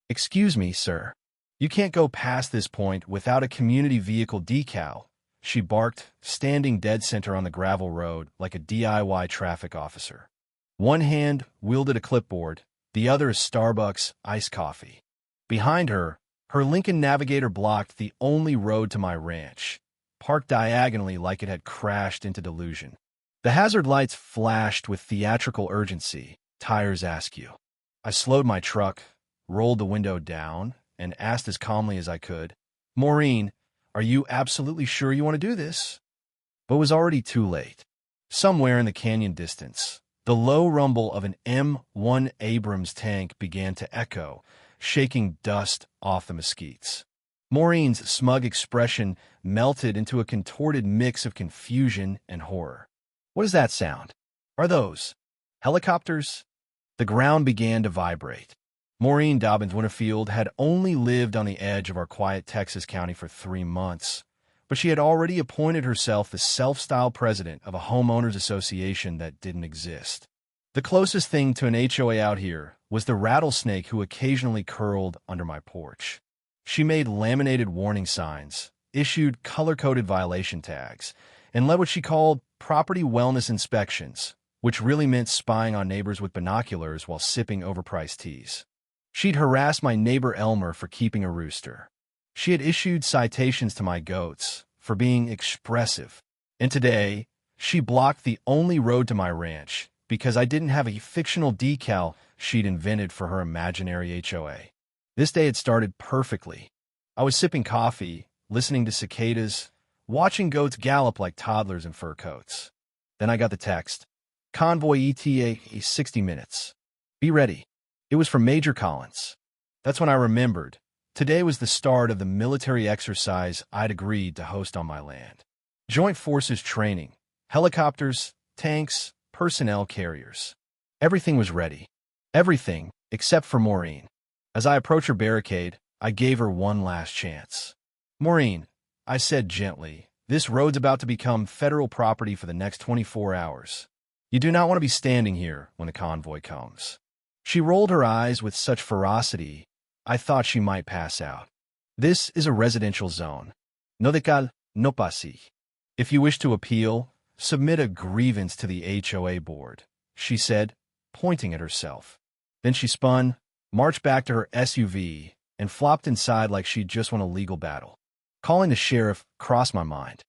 "Excuse me, sir. You can't go past this point without a community vehicle decal," she barked, standing dead center on the gravel road like a DIY traffic officer. One hand wielded a clipboard, the other a Starbucks iced coffee. Behind her, her Lincoln Navigator blocked the only road to my ranch, parked diagonally like it had crashed into delusion. The hazard lights flashed with theatrical urgency, tires askew. I slowed my truck, rolled the window down, and asked as calmly as I could, "Maureen, are you absolutely sure you want to do this?" But it was already too late. Somewhere in the canyon distance, the low rumble of an M1 Abrams tank began to echo, shaking dust off the mesquites. Maureen's smug expression melted into a contorted mix of confusion and horror. "What does that sound? Are those helicopters?" The ground began to vibrate. Maureen Dobbins Winterfield had only lived on the edge of our quiet Texas county for 3 months, but she had already appointed herself the self-styled president of a homeowners association that didn't exist. The closest thing to an HOA out here was the rattlesnake who occasionally curled under my porch. She made laminated warning signs, issued color-coded violation tags, and led what she called property wellness inspections, which really meant spying on neighbors with binoculars while sipping overpriced teas. She'd harassed my neighbor Elmer for keeping a rooster. She had issued citations to my goats for being expressive. And today, she blocked the only road to my ranch because I didn't have a fictional decal she'd invented for her imaginary HOA. This day had started perfectly. I was sipping coffee, listening to cicadas, watching goats gallop like toddlers in fur coats. Then I got the text, "Convoy ETA 60 minutes. Be ready." It was from Major Collins. That's when I remembered. Today was the start of the military exercise I'd agreed to host on my land. Joint Forces training, helicopters, tanks, personnel carriers. Everything was ready. Everything except for Maureen. As I approached her barricade, I gave her one last chance. "Maureen," I said gently, "this road's about to become federal property for the next 24 hours. You do not want to be standing here when the convoy comes." She rolled her eyes with such ferocity, I thought she might pass out. "This is a residential zone. No decal, no pasi. If you wish to appeal, submit a grievance to the HOA board," she said, pointing at herself. Then she spun, marched back to her SUV, and flopped inside like she'd just won a legal battle. Calling the sheriff crossed my mind.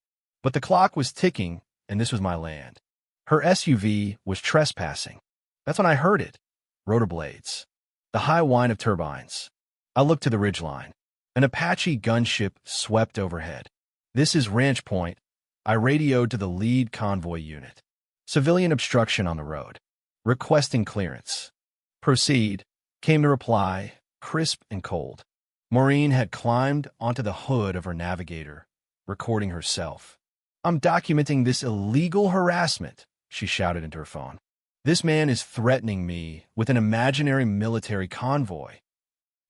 But the clock was ticking, and this was my land. Her SUV was trespassing. That's when I heard it. Rotor blades. The high whine of turbines. I looked to the ridgeline. An Apache gunship swept overhead. "This is Ranch Point," I radioed to the lead convoy unit. "Civilian obstruction on the road. Requesting clearance." "Proceed," came the reply, crisp and cold. Maureen had climbed onto the hood of her Navigator, recording herself. "I'm documenting this illegal harassment," she shouted into her phone. "This man is threatening me with an imaginary military convoy."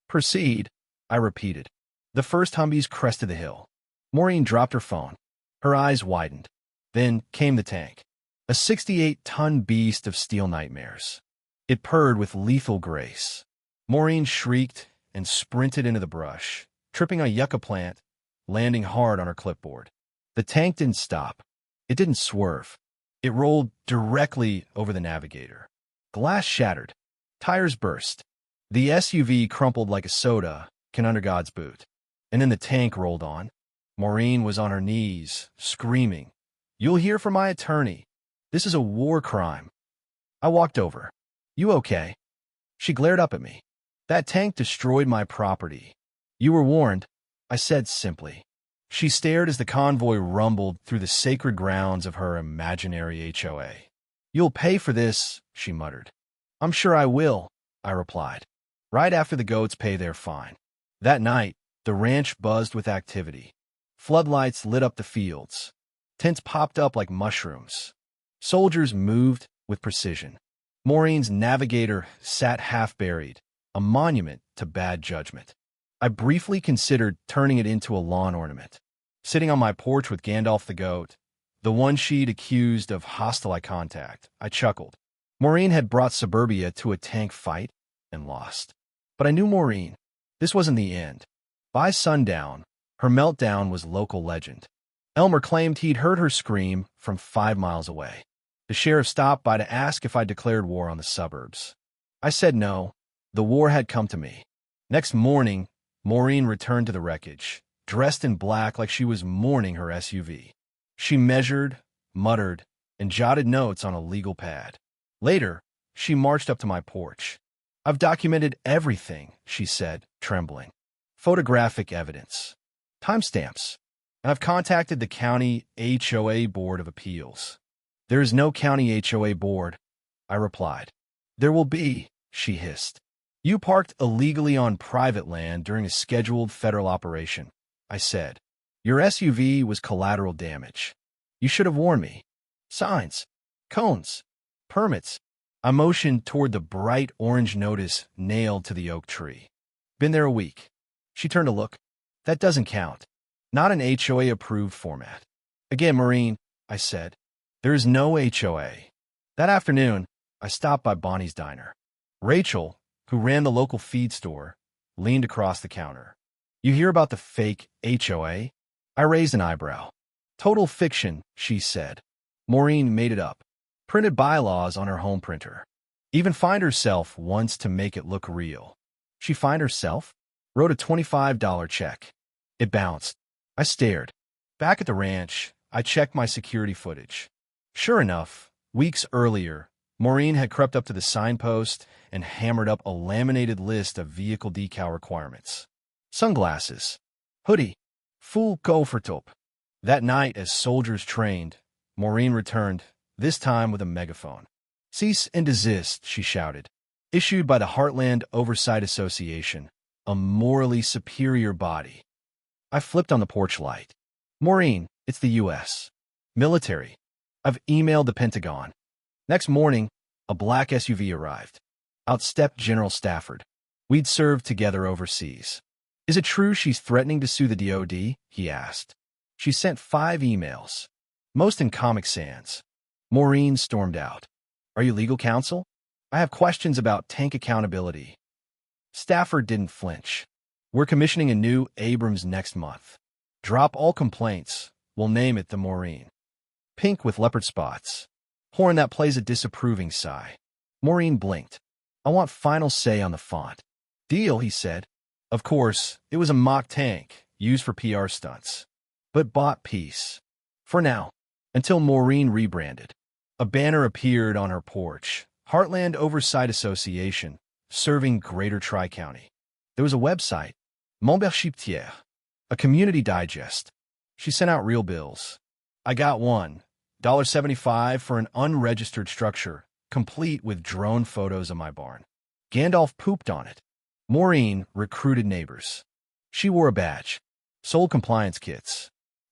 "Proceed," I repeated. The first Humvees crested the hill. Maureen dropped her phone. Her eyes widened. Then came the tank, a 68-ton beast of steel nightmares. It purred with lethal grace. Maureen shrieked and sprinted into the brush, tripping a yucca plant, landing hard on her clipboard. The tank didn't stop. It didn't swerve. It rolled directly over the Navigator. Glass shattered. Tires burst. The SUV crumpled like a soda can under God's boot. And then the tank rolled on. Maureen was on her knees, screaming, "You'll hear from my attorney. This is a war crime." I walked over. "You okay?" She glared up at me. "That tank destroyed my property. You were warned," I said simply. She stared as the convoy rumbled through the sacred grounds of her imaginary HOA. "You'll pay for this," she muttered. "I'm sure I will," I replied. "Right after the goats pay their fine." That night, the ranch buzzed with activity. Floodlights lit up the fields. Tents popped up like mushrooms. Soldiers moved with precision. Maureen's Navigator sat half-buried, a monument to bad judgment. I briefly considered turning it into a lawn ornament. Sitting on my porch with Gandalf the goat, the one she'd accused of hostile eye contact, I chuckled. Maureen had brought suburbia to a tank fight and lost. But I knew Maureen. This wasn't the end. By sundown, her meltdown was local legend. Elmer claimed he'd heard her scream from 5 miles away. The sheriff stopped by to ask if I declared war on the suburbs. I said no. The war had come to me. Next morning, Maureen returned to the wreckage, dressed in black like she was mourning her SUV. She measured, muttered, and jotted notes on a legal pad. Later, she marched up to my porch. "I've documented everything," she said, trembling. "Photographic evidence. Timestamps. And I've contacted the county HOA Board of Appeals." "There is no county HOA board," I replied. "There will be," she hissed. "You parked illegally on private land during a scheduled federal operation," I said. "Your SUV was collateral damage. You should have warned me. Signs, cones, permits." I motioned toward the bright orange notice nailed to the oak tree. "Been there a week." She turned to look. "That doesn't count. Not an HOA-approved format." "Again, Maureen," I said. "There is no HOA." That afternoon, I stopped by Bonnie's diner. Rachel, who ran the local feed store, leaned across the counter. "You hear about the fake HOA?" I raised an eyebrow. "Total fiction," she said. "Maureen made it up. Printed bylaws on her home printer. Even fined herself once to make it look real." "She fined herself?" "Wrote a $25 check. It bounced." I stared. Back at the ranch, I checked my security footage. Sure enough, weeks earlier, Maureen had crept up to the signpost and hammered up a laminated list of vehicle decal requirements. Sunglasses, hoodie, full koffertop. That night, as soldiers trained, Maureen returned, this time with a megaphone. "Cease and desist," she shouted. "Issued by the Heartland Oversight Association, a morally superior body." I flipped on the porch light. "Maureen, it's the U.S. military. I've emailed the Pentagon." Next morning, a black SUV arrived. Out stepped General Stafford. We'd served together overseas. "Is it true she's threatening to sue the DOD?" he asked. "She sent 5 emails, most in Comic Sans." Maureen stormed out. "Are you legal counsel? I have questions about tank accountability." Stafford didn't flinch. "We're commissioning a new Abrams next month. Drop all complaints. We'll name it the Maureen. Pink with leopard spots. Horn that plays a disapproving sigh." Maureen blinked. "I want final say on the font." "Deal," he said. Of course, it was a mock tank, used for PR stunts. But bought peace. For now. Until Maureen rebranded. A banner appeared on her porch. Heartland Oversight Association, serving Greater Tri-County. There was a website, Montberchiptière, a community digest. She sent out real bills. I got one, $1.75 for an unregistered structure, complete with drone photos of my barn. Gandalf pooped on it. Maureen recruited neighbors. She wore a badge, sold compliance kits,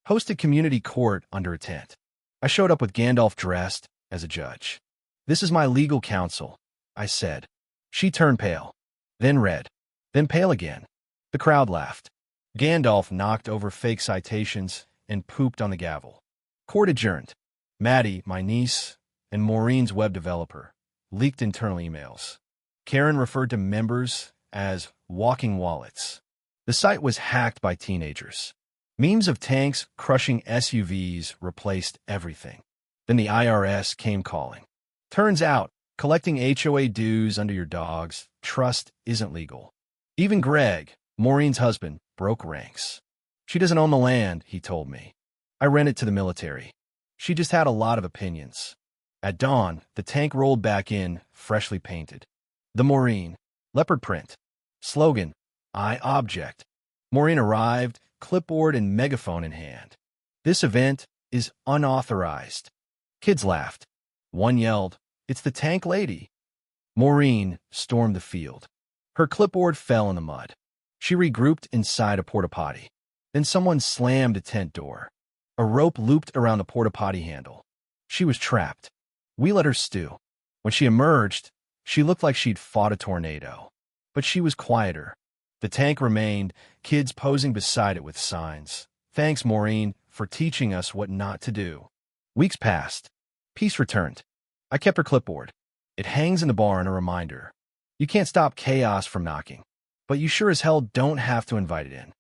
hosted community court under a tent. I showed up with Gandalf dressed as a judge. "This is my legal counsel," I said. She turned pale, then red, then pale again. The crowd laughed. Gandalf knocked over fake citations and pooped on the gavel. Court adjourned. Maddie, my niece, and Maureen's web developer, leaked internal emails. Karen referred to members as walking wallets. The site was hacked by teenagers. Memes of tanks crushing SUVs replaced everything. Then the IRS came calling. Turns out, collecting HOA dues under your dog's trust isn't legal. Even Greg, Maureen's husband, broke ranks. "She doesn't own the land," he told me. "I rent it to the military." She just had a lot of opinions. At dawn, the tank rolled back in, freshly painted. The Maureen, leopard print. Slogan, "I object." Maureen arrived, clipboard and megaphone in hand. "This event is unauthorized." Kids laughed. One yelled, "It's the tank lady." Maureen stormed the field. Her clipboard fell in the mud. She regrouped inside a porta-potty. Then someone slammed a tent door. A rope looped around the porta-potty handle. She was trapped. We let her stew. When she emerged, she looked like she'd fought a tornado. But she was quieter. The tank remained, kids posing beside it with signs. "Thanks, Maureen, for teaching us what not to do." Weeks passed. Peace returned. I kept her clipboard. It hangs in the barn, a reminder. You can't stop chaos from knocking. but you sure as hell don't have to invite it in.